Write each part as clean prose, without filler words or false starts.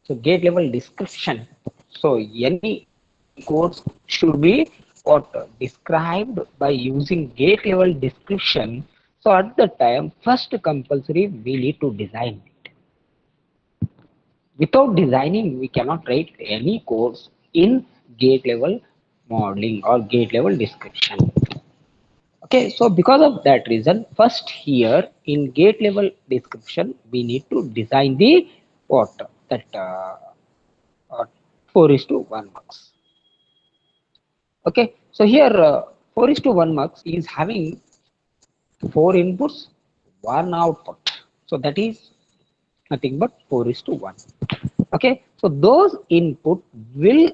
So gate level description. So any codes should be what described by using gate level description. So at the time, first compulsory we need to design it. Without designing, we cannot write any codes in gate level modeling or gate level description. Okay, so because of that reason, first here in gate level description, we need to design the what that uh, 4 is to 1 mux. Okay, so here 4 is to 1 mux is having 4 inputs, 1 output. So that is nothing but 4 is to 1. Okay, so those input will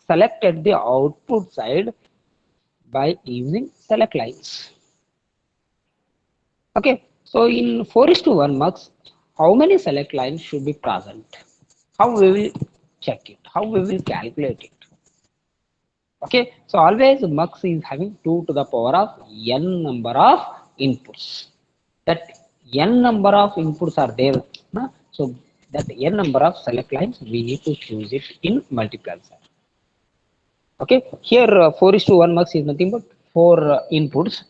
select at the output side by using select lines. Okay, so in 4 is to 1 mux, how many select lines should be present? How we will check it? How we will calculate it? Okay, so always mux is having 2 to the power of n number of inputs. That n number of inputs are there. No? So that n number of select lines, we need to choose it in multiple. Okay, here 4 is to 1 mux is nothing but 4 inputs.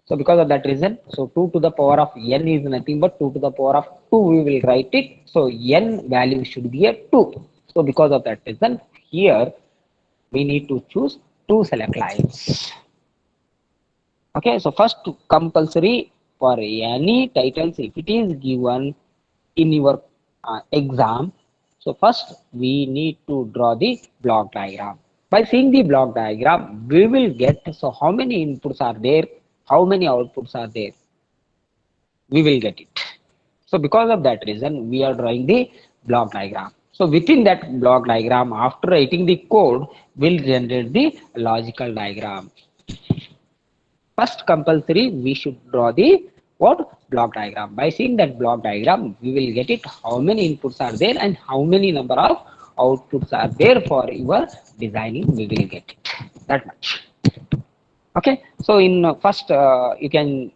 So because of that reason, so 2 to the power of n is nothing but 2 to the power of 2 we will write it. So n value should be a 2. So because of that reason, here we need to choose two select lines. Okay, so first compulsory for any titles if it is given in your exam. So first we need to draw the block diagram. By seeing the block diagram, we will get so how many inputs are there, how many outputs are there. We will get it. So because of that reason, we are drawing the block diagram. So within that block diagram, after writing the code, we'll generate the logical diagram. First compulsory, we should draw the what block diagram. By seeing that block diagram, we will get it how many inputs are there and how many number of outputs are there for your designing. We will get it that much. Okay. So in first, you can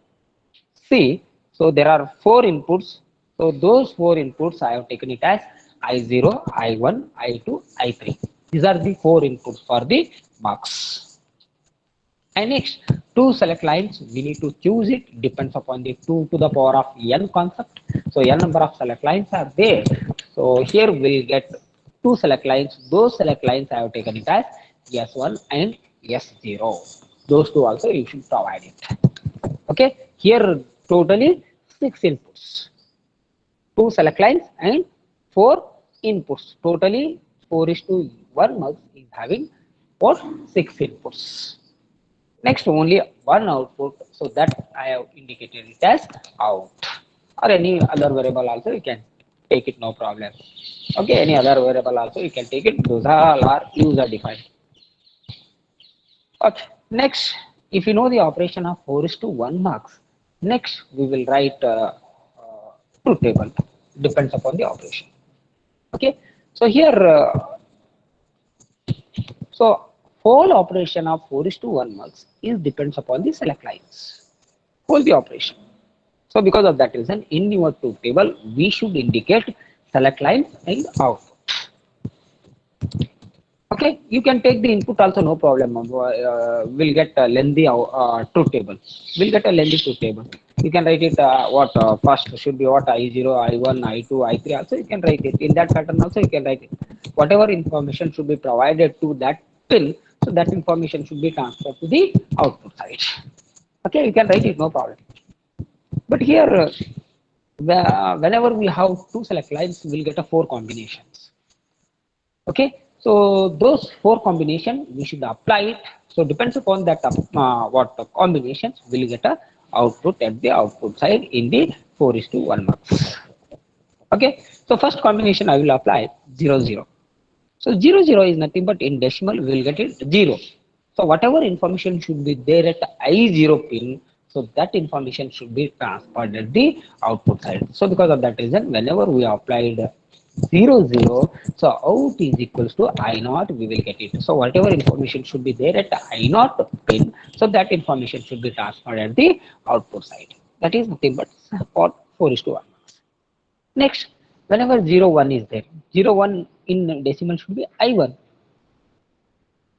see. So there are four inputs. So those four inputs I have taken it as I0, I1, I2, I3. These are the four inputs for the box. And next, two select lines, we need to choose it, depends upon the 2 to the power of n concept. So n number of select lines are there. So here we'll get two select lines. Those select lines I have taken it as S1 and S0. Those two also you should provide it. Okay, here totally 6 inputs. Two select lines and 4 inputs. Totally 4 is to 1 mux is having what 6 inputs. Next, only one output, so that I have indicated it as out. Or any other variable also you can take it, no problem. Okay, any other variable also you can take it. Those all are user defined. Okay, next, if you know the operation of 4 is to 1 marks, next we will write truth table. Depends upon the operation. Okay, so here so whole operation of 4 is to 1 marks is depends upon the select lines. Whole the operation. So because of that reason, in your truth table, we should indicate select lines and output. Okay, you can take the input also, no problem. We'll get a lengthy truth table. We'll get a lengthy truth table. You can write it what first should be what I0, I1, I2, I3 also you can write it. In that pattern also you can write it. Whatever information should be provided to that pin, so that information should be transferred to the output side. Okay, you can write it, no problem. But here, whenever we have two select lines, we'll get a four combinations. Okay, so those four combination we should apply it. So depends upon that what the combinations will get a output at the output side in the 4 is to 1 marks. Okay, so first combination I will apply 0 0. So 0 0 is nothing but in decimal we will get it 0. So whatever information should be there at I0 pin, so that information should be transferred at the output side. So because of that reason, whenever we applied 0 0, so out is equals to I0, we will get it. So whatever information should be there at I0 pin, so that information should be transferred at the output side. That is nothing but for 4 is to 1. Next, Whenever 0 1 is there, 0 1 in decimal should be I1.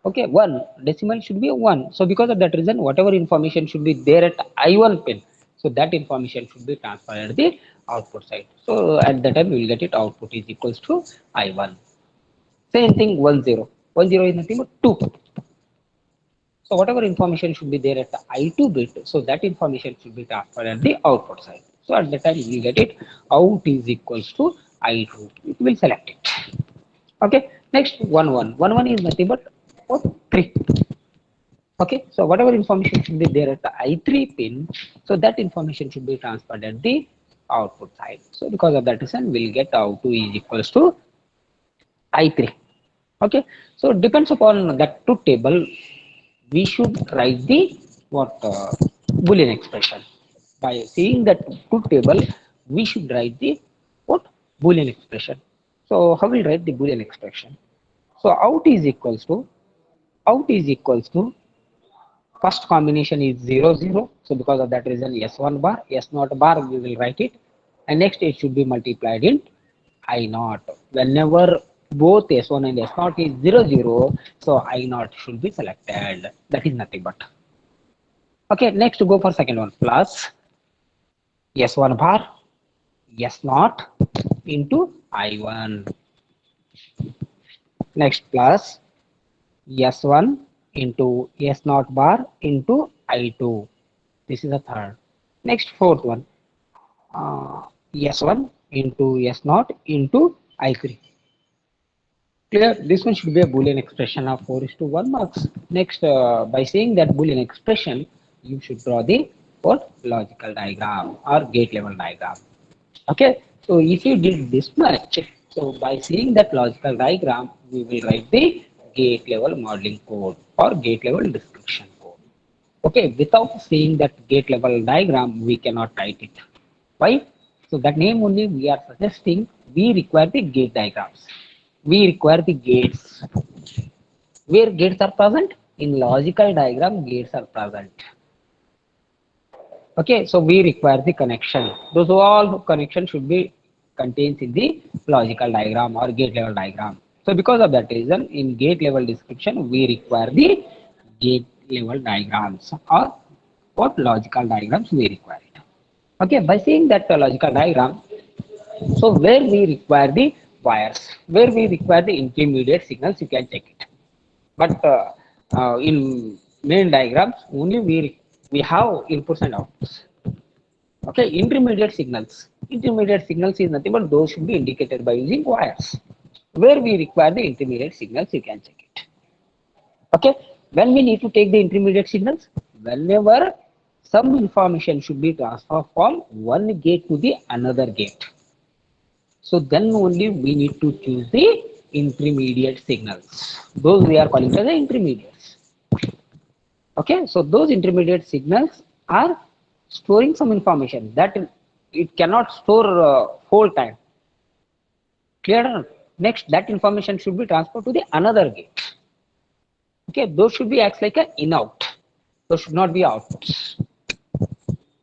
Okay, 1 decimal should be 1. So because of that reason, whatever information should be there at I1 pin, so that information should be transferred at the output side. So at that time we will get it output is equals to I1. Same thing 1 0. 1 0 is nothing but 2. So whatever information should be there at the I2 bit, so that information should be transferred at the output side. So at that time we will get it out is equals to I2. It will select it. Okay. Next 1 1. 1 1 is nothing but 3. Okay. So whatever information should be there at the I3 pin, so that information should be transferred at the output side. So because of that reason, we'll get out2 is equals to I3. Okay. So depends upon that truth table, we should write the what boolean expression. By seeing that truth table, we should write the what boolean expression. So how we write the boolean expression? So out is equals to first combination is 0 0. So because of that reason, s1 bar, s0 bar, we will write it, and next it should be multiplied in I0. Whenever both s1 and s0 is 0 0, so I0 should be selected. That is nothing but. Okay, next go for second one, plus s1 bar s0 into I1. Next plus s1 into s0 bar into I2. This is the third. Next fourth one, s1 into s0 into I3. Clear? This one should be a Boolean expression of 4 is to 1 marks. Next, by saying that Boolean expression, you should draw the what logical diagram or gate level diagram. Okay, so if you did this much, so by seeing that logical diagram, we will write the gate level modeling code or gate level description code. Okay, without seeing that gate level diagram, we cannot write it. Why? So that name only we are suggesting, we require the gate diagrams. We require the gates. Where gates are present? In logical diagram, gates are present. Okay, so we require the connection. Those all connection should be contains in the logical diagram or gate level diagram. So because of that reason, in gate level description, we require the gate level diagrams or what logical diagrams we require it. Okay, by seeing that logical diagram, so where we require the wires, where we require the intermediate signals, you can check it. But in main diagrams, only we have inputs and outputs. Okay, intermediate signals. Intermediate signals is nothing but those should be indicated by using wires. Where we require the intermediate signals, you can check it. Okay, when we need to take the intermediate signals, whenever some information should be transferred from one gate to the another gate. So then only we need to choose the intermediate signals. Those we are calling as the intermediates. Okay, so those intermediate signals are storing some information that it cannot store whole time. Clear? Next, that information should be transferred to the another gate. Okay, those should be acts like a in out. Those should not be outputs.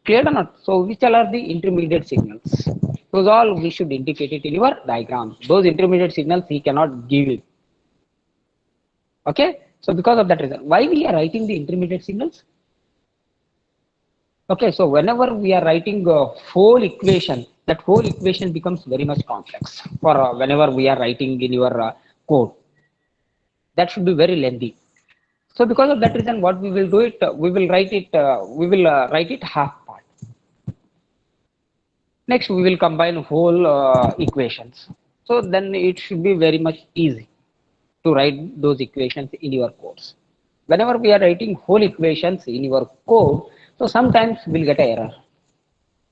Clear or not? So which all are the intermediate signals? Those all we should indicate it in your diagram. Those intermediate signals he cannot give it. Okay, so because of that reason, why we are writing the intermediate signals? Okay, so whenever we are writing a whole equation, that whole equation becomes very much complex for whenever we are writing in your code. That should be very lengthy. So because of that reason, what we will do it, we will write it half part. Next, we will combine whole equations. So then it should be very much easy to write those equations in your codes. Whenever we are writing whole equations in your code, so sometimes we'll get an error.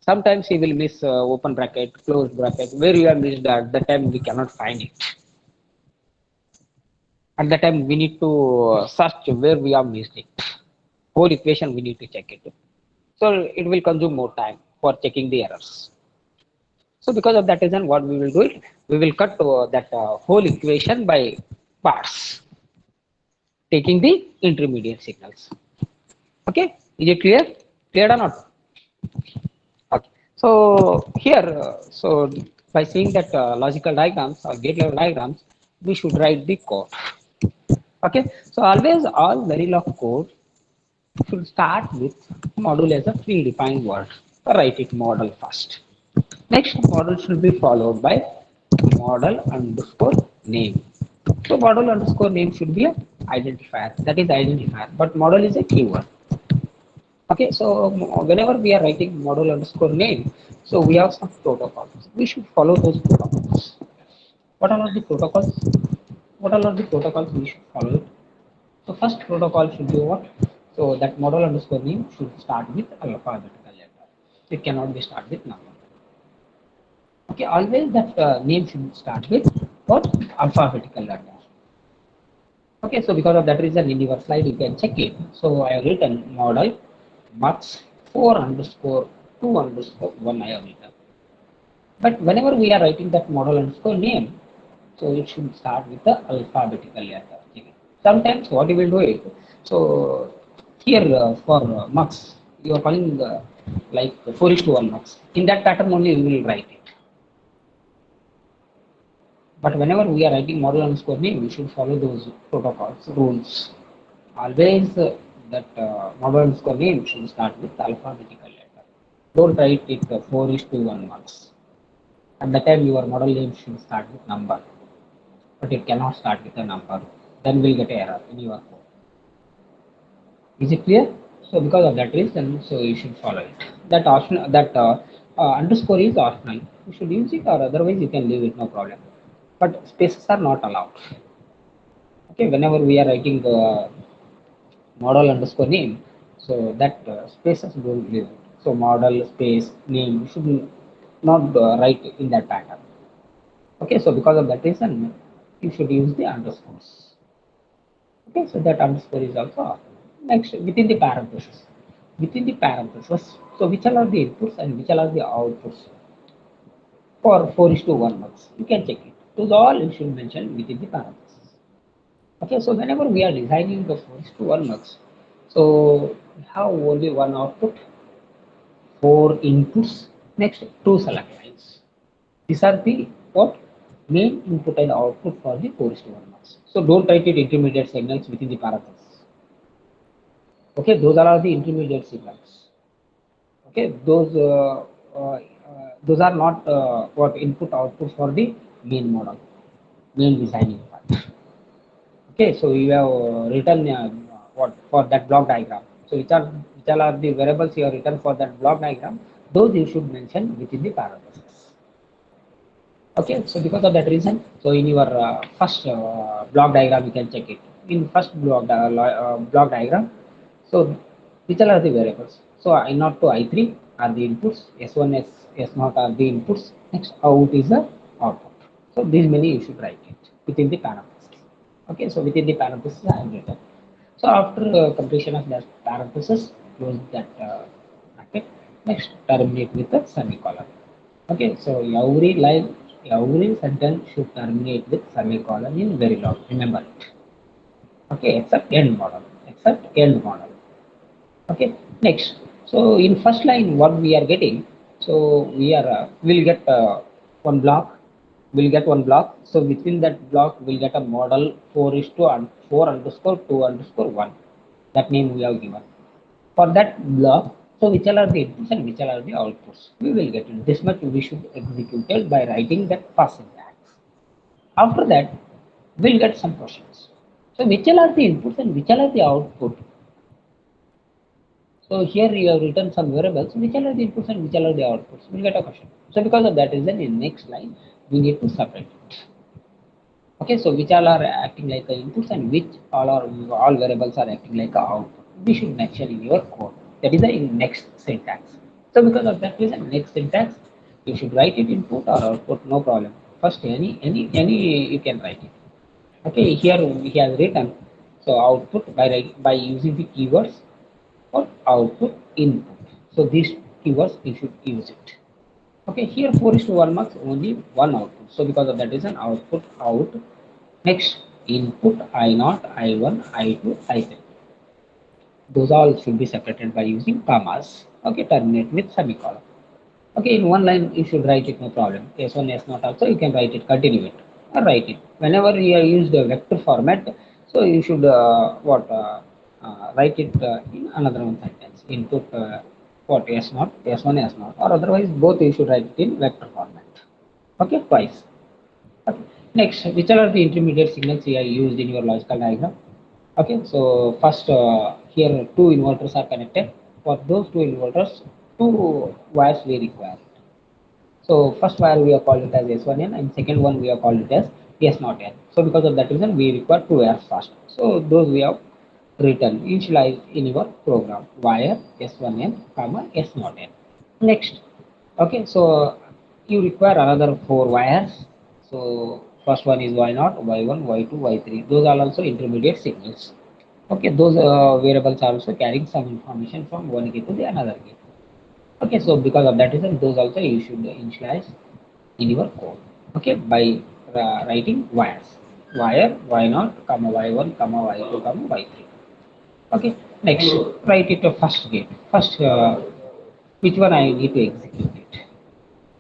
Sometimes you will miss open bracket, closed bracket, where you have missed at the time we cannot find it. At the time we need to search where we have missed it. Whole equation we need to check it. So it will consume more time for checking the errors. So because of that reason, what we will do it, we will cut that whole equation by parts, taking the intermediate signals. Okay, is it clear? Clear or not? Okay. So here, so by seeing that logical diagrams or gate level diagrams, we should write the code. Okay, so always all Verilog code should start with module as a predefined word. So write it model first. Next, model should be followed by model underscore name. So model underscore name should be a identifier. That is identifier, but model is a keyword. Okay, so whenever we are writing model underscore name, so we have some protocols. We should follow those protocols. What are the protocols? What are the protocols we should follow? So first protocol should be what? So that model underscore name should start with alphabetical letter. It cannot be start with number. Okay, always that name should start with what? Alphabetical letter. Okay, so because of that reason in your slide you can check it. So I have written model mux 4 underscore 2 underscore 1 I have written. But whenever we are writing that model underscore name, so it should start with the alphabetical letter. Okay. Sometimes what you will do it, so here for mux, you are calling like 4 is to 1 mux. In that pattern only we will write it. But whenever we are writing model underscore name, we should follow those protocols, rules. Always that model underscore name should start with alphabetical letter. Don't write it 4 is to 1 marks. At the time your model name should start with number, but it cannot start with a number. Then we'll get error in your code. Is it clear? So because of that reason, so you should follow it. That option, that underscore is optional. You should use it, or otherwise you can leave it, no problem. But spaces are not allowed. Okay, whenever we are writing model underscore name, so that spaces don't leave it. So model space name you should not write in that pattern. Okay, so because of that reason, you should use the underscores. Okay, so that underscore is also off. Next, within the parentheses. Within the parentheses, so which all are the inputs and which all are the outputs for 4 is to 1 marks. You can check it. Those all you should mention within the parentheses. Okay, so whenever we are designing the 4 is to 1 marks, so we have only one output, 4 inputs, next 2 select lines. These are the what main input and output for the 4 is to 1 marks. So don't write it intermediate signals within the parentheses. Okay, those are the intermediate signals. Okay, those are not what input output for the main model, main designing part. Okay, so you have written what for that block diagram. So which are the variables you have written for that block diagram? Those you should mention within the parentheses. Okay, so because of that reason, so in your first block diagram you can check it. In first block diagram, so which are the variables? So I naught to I3 are the inputs, S1, S0 are the inputs. Next out is the output. So these many you should write it within the parentheses. Okay, so within the parentheses I have written. So after completion of that parenthesis, close that bracket. Next terminate with a semicolon. Okay, so every line, every sentence should terminate with semicolon in Verilog. Remember it. Okay, except end model. Except end model. Okay, next. So in first line, what we are getting? So we are will get one block. We'll get one block. So within that block, we'll get a model 4 is to 4 underscore 2 underscore 1. That name we have given. For that block, so which all are the inputs and which all are the outputs? We will get it. This much we should execute it by writing that first syntax. After that, we'll get some questions. So which all are the inputs and which all are the output? So here you have written some variables, which are the inputs and which are the outputs. We'll get a question. So because of that reason, in next line, we need to separate it. Okay, so which all are acting like the inputs and which all variables are acting like a output. We should mention in your code. That is the next syntax. So because of that reason, next syntax, you should write it input or output, no problem. First any you can write it. Okay, here we have written so output by using the keywords or output input. So these keywords you should use it. Okay, here 4 is to 1 marks only one output. So because of that reason output out. Next input I0, I1, I2, I3. Those all should be separated by using commas. Okay, terminate with semicolon. Okay, in one line you should write it, no problem. S1, S0 also you can write it, continue it, or write it. Whenever you use the vector format, so you should write it in another one sentence. Input what S0, S1, S0, or otherwise both you should write it in vector format. Okay, twice. Okay. Next, which are the intermediate signals you are used in your logical diagram? Okay, so first here two inverters are connected. For those two inverters, two wires we require. So first wire we have called it as S1N and second one we have called it as S0N. So because of that reason we require two wires first. So those we have written initialized in your program wire S1N comma S0N. Next, okay, so you require another four wires. So first one is Y0, Y1, Y2, Y3. Those are also intermediate signals. Okay, those variables are also carrying some information from one gate to the another gate. Okay, so because of that reason, those also you should initialize in your code. Okay, by writing wires, wire Y0, comma Y1, comma Y2, comma Y3. Okay, next write it a first gate. First, which one I need to execute it?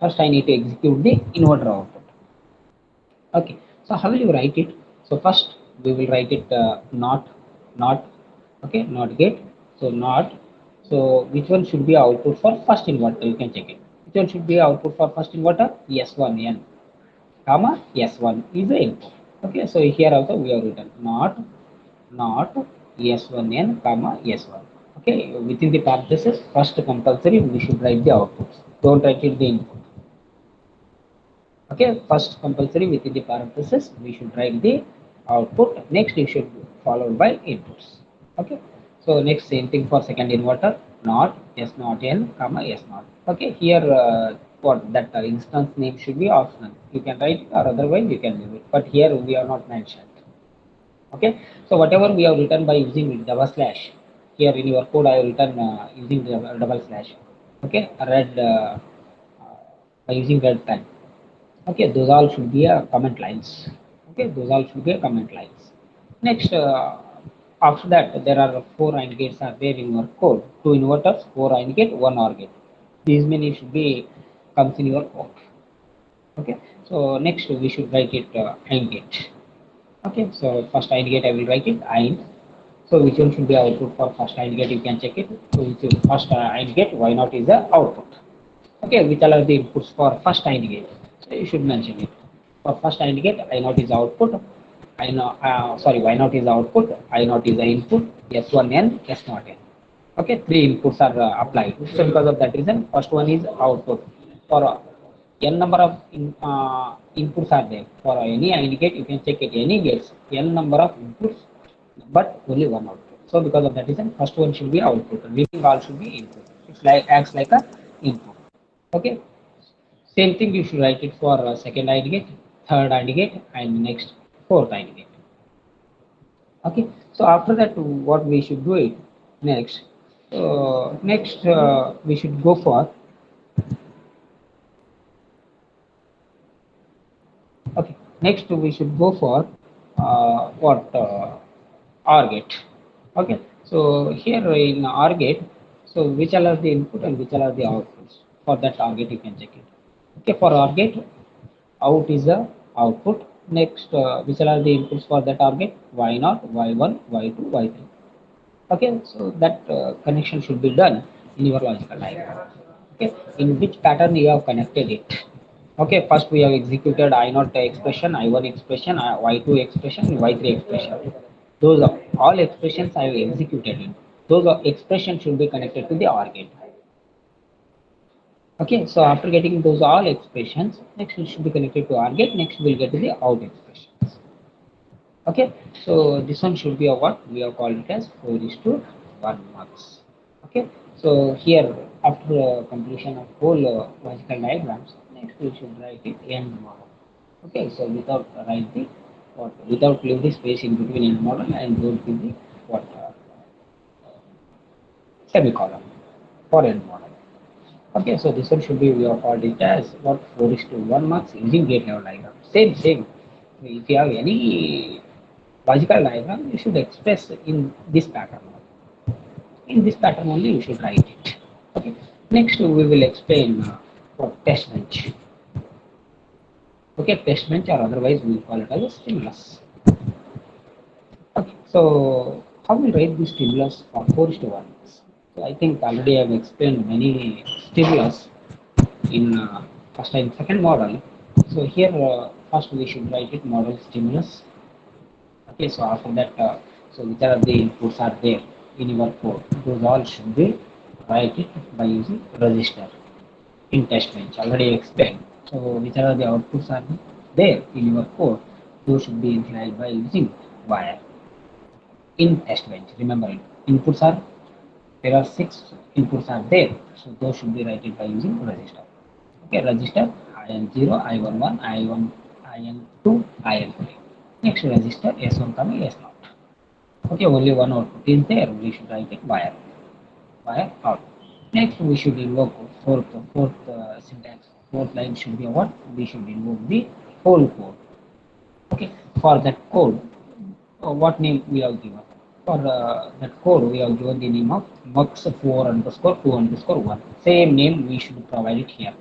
First, I need to execute the inverter output. Okay, so how will you write it? So first we will write it not, okay, not gate. So not, so which one should be output for first inverter? You can check it. Which one should be output for first inverter? S1N, comma S1 is the input. Okay, so here also we have written not S1N, comma S1. Okay, within the parenthesis, first compulsory we should write the outputs. Don't write it the input. Okay, first compulsory within the parenthesis we should write the output. Next you should followed by inputs. Okay, so next same thing for second inverter, not S0N, comma S0. Okay, here what that instance name should be optional. You can write it or otherwise you can leave it, but here we are not mentioned. Okay, so whatever we have written by using double slash, here in your code I have written using double slash. Okay, red by using red pen. Okay, those all should be a comment lines. Okay, those all should be a comment lines. Next, after that, there are four AND gates are there in your code. Two inverters, four AND gate, one OR gate. These many should be comes in your code. Okay, so next we should write it AND gate. Okay, so first AND gate I will write it AND. So which one should be output for first AND gate? You can check it. So which is first AND gate, why not is the output? Okay, which are the inputs for first AND gate? So you should mention it. For first AND gate, I naught is output. I know, sorry, Y naught is output. I naught is the input. S1N, S0N. Okay, three inputs are applied. So because of that reason, first one is output. For n number of inputs are there. For any AND gate, you can check it. Any gates, n number of inputs, but only one output. So because of that reason, first one should be output. Remaining all should be input. It's like acts like a input. Okay, same thing you should write it for second AND gate, third AND gate, and next fourth AND gate. Okay, so after that, what we should do it next? We should go for, okay. Next we should go for what OR gate. Okay, so here in OR gate, so which all are the input and which all are the outputs for that OR gate? You can check it. Okay, for OR gate, out is the output. Next, which are the inputs for the target? Y0, Y1, Y2, Y3. Okay, so that connection should be done in your logical diagram. Okay, in which pattern you have connected it. Okay, first we have executed I0 expression, I1 expression, Y2 expression, Y3 expression. Those are all expressions I have executed in. Those expressions should be connected to the OR gate. Okay, so after getting those all expressions, next we should be connected to OR gate. Next we'll get to the out expressions. Okay, so this one should be a what we have called it as 4 is to 1 marks. Okay, so here after completion of whole logical diagrams, next we should write it end model. Okay, so without write the what, without leave the space in between end model and don't give the what semicolon for end model. Okay, so this one should be we have called it as what 4 is to 1 marks using gate level diagram. Same. If you have any logical diagram, you should express in this pattern. In this pattern only you should write it. Okay. Next we will explain. for test bench. Okay, test bench or otherwise we call it as a stimulus. Okay, so how we write the stimulus for 4 to 1? So I think already I have explained many stimulus in first and second model. So here first we should write it model stimulus. Okay, so after that, so which are the inputs are there in your code? Those all should be write it by using register in test bench. Already explained. So which are the outputs are there in your code? Those should be initialized by using wire in test bench. Remember it. Inputs are there are 6 inputs are there. So those should be written by using register. Okay, register IN0, I11, I1, IN2, IN3. Next register S1 coming S0. Okay, only one output is there. We should write it wire out. Next, we should invoke fourth syntax. Fourth line should be what? We should invoke the whole code. Okay, for that code, what name we have given? For that code, we have given the name of mux4 underscore 2 underscore 1. Same name we should provide it here.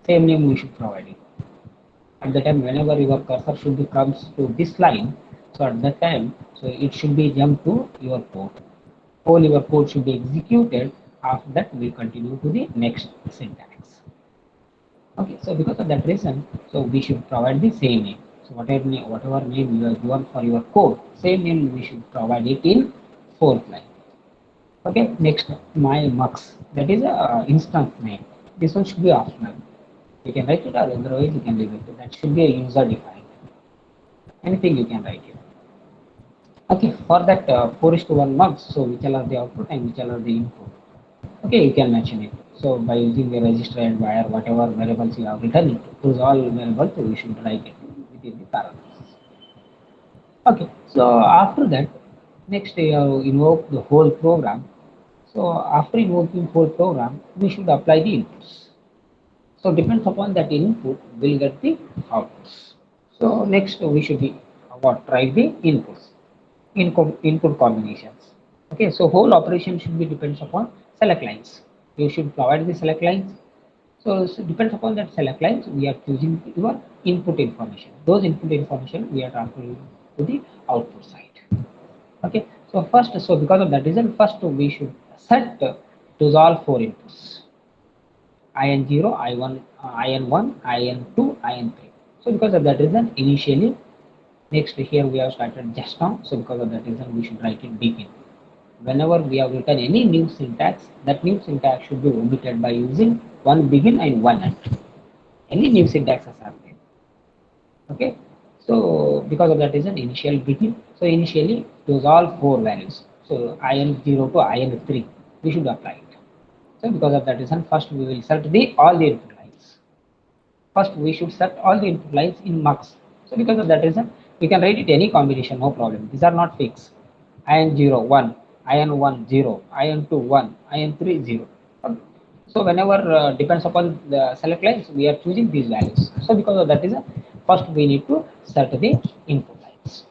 Same name we should provide it. At the time, whenever your cursor should be comes to this line, so at that time, so it should be jump to your code. All your code should be executed. After that, we continue to the next syntax. Okay, so because of that reason, so we should provide the same name. So whatever name you have given for your code, same name we should provide it in fourth line. Okay, next my mux, that is a instance name. This one should be optional. You can write it or otherwise you can leave it. That should be a user defined. Anything you can write it. Okay, for that 4 is to 1 mux, so which all are the output and which all are the input. Okay, you can mention it. So by using the register and wire, whatever variables you have written it, those all variables we should write it within the parameters. Okay, so after that, next you have invoke the whole program. So after invoking whole program, we should apply the inputs. So depends upon that input, we'll get the outputs. So next we should be what write the inputs, input combinations. Okay, so whole operation should be depends upon select lines. You should provide the select lines. So depends upon that select lines, we are choosing your input information. Those input information we are transferring to the output side. Okay, so first, so because of that reason, first we should set those all 4 inputs. IN0, I1, IN1, IN2, IN3. So because of that reason, initially, next here we have started just now. So because of that reason, we should write it begin. Whenever we have written any new syntax, that new syntax should be omitted by using one begin and one end. Any new syntaxes are there. Okay. So because of that reason, initial begin. So initially, those all 4 values. So IN0 to IN3, we should apply it. So because of that reason, first we will set the all the input lines. First we should set all the input lines in mux. So because of that reason, we can write it any combination, no problem. These are not fixed. IN0 1, IN1 0, IN2 1, IN3 0. So whenever depends upon the select lines, we are choosing these values. So because of that reason, first we need to set the input lines.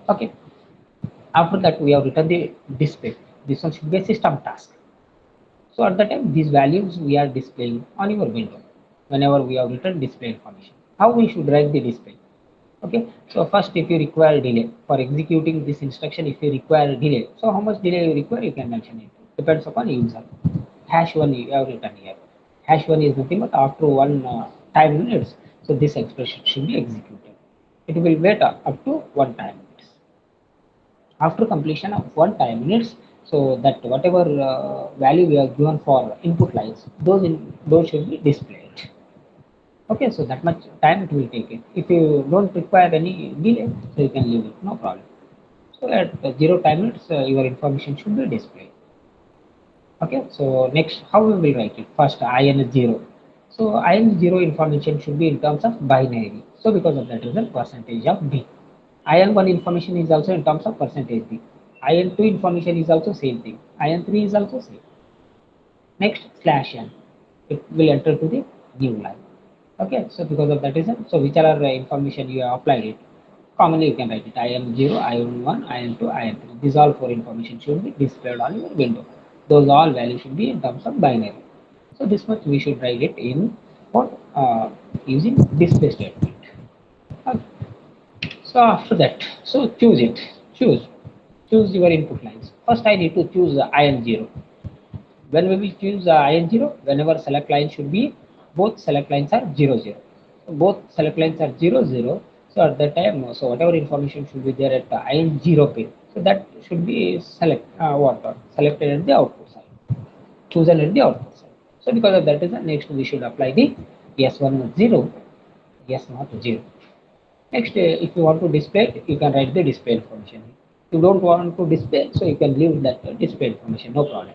Okay. After that, we have written the display. This one should be a system task. So at the time, these values we are displaying on your window whenever we have written display information. How we should write the display? Okay, so first if you require delay for executing this instruction, if you require delay, so how much delay you require, you can mention it. Depends upon user. #1 you have written here. #1 is nothing but after one time units, so this expression should be executed. It will wait up to 1 time units. After completion of 1 time units, so that whatever value we have given for input lines, those should be displayed. Okay, so that much time it will take it. If you don't require any delay, so you can leave it, no problem. So at 0 time units, your information should be displayed. Okay, so next, how we will write it? First, IN0. So IN0 information should be in terms of binary. So because of that reason, percentage of B. IN1 information is also in terms of percentage B. IN2 information is also same thing. IN3 is also same. Next, /n. It will enter to the new line. Okay, so because of that reason, so which are information you have applied it. Commonly you can write it IN0, IN1, IN2, IN3. These all 4 information should be displayed on your window. Those all values should be in terms of binary. So this much we should write it in for using display statement. Okay. So after that, so choose it. Choose your input lines. First, I need to choose IN0. When we will choose IN0, whenever select line should be, both select lines are 0, 0. So both select lines are 0, 0. So at that time, so whatever information should be there at the IN0 pin, so that should be selected at the output side, chosen at the output side. So because of that reason, next we should apply the S1 0, S0 0. Next, if you want to display it, you can write the display information. If you don't want to display, so you can leave that display information, no problem.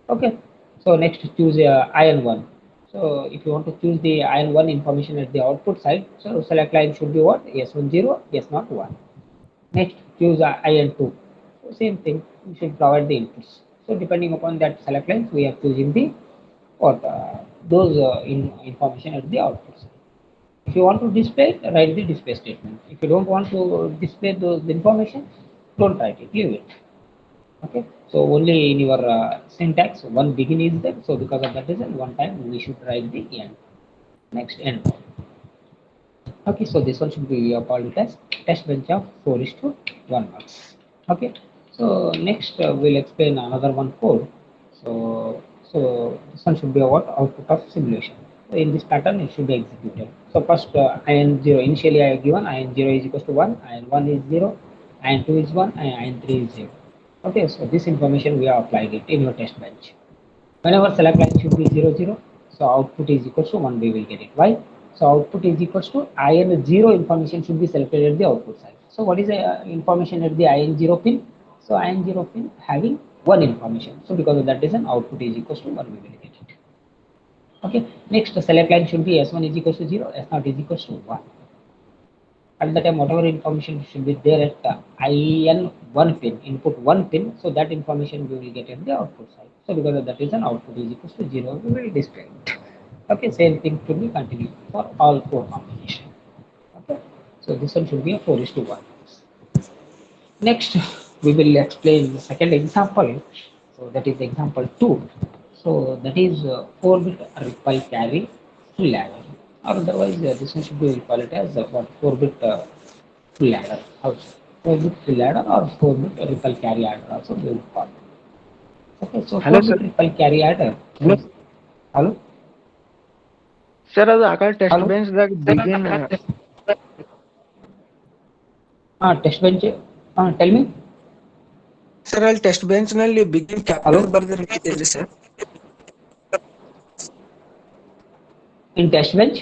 Okay. So next choose IN1. So if you want to choose the IN1 information at the output side, so select line should be what? S1 0, S0 1. Next choose IN2. So same thing, you should provide the inputs. So depending upon that select lines, we are choosing the what those information at the output side. If you want to display, write the display statement. If you don't want to display those information, don't write it, leave it. Okay, so only in your syntax one begin is there. So because of that reason, one time we should write the end. Next end. Okay, so this one should be called as test bench of 4:1 marks. Okay, so next we'll explain another one code. So this one should be what output of simulation. So in this pattern it should be executed. So first IN0 initially I have given IN0 is equals to 1, IN1 is 0, IN2 is 1, and IN3 is 0. Okay, so this information we have applied it in your test bench. Whenever select line should be 0, 0, so output is equals to 1, we will get it. Why? So output is equals to IN0 information should be selected at the output side. So what is the information at the IN0 pin? So IN0 pin having one information. So because of that reason, output is equals to 1, we will get it. Okay. Next, the select line should be S1 is equals to 0, S0 is equals to 1. At the time, whatever information should be there at the IN1 pin, input 1 pin, so that information we will get at the output side. So because of that reason, output is equals to 0, we will display it. Okay, same thing to be continued for all four combinations. Okay, so this one should be a 4:1. Next, we will explain the second example. So that is example 2. So that is 4-bit ripple carry full ladder. Or otherwise, this one should be call it as what 4-bit full ladder also. 4-bit full ladder or 4-bit ripple carry adder also we will call it. Okay, so Hello, sir. 4-bit ripple carry adder. Hello, Hello, sir. ಅದು ಆಕಳ test hello. ಬೆಂಚ್ದಾಗ begin Test bench. Tell me. Sir ಅಲ್ಲಿ test bench ನಲ್ಲಿ begin Hello. Capital ಬರ್ದಿರ್ತಿದ್ರಿ sir. In test bench.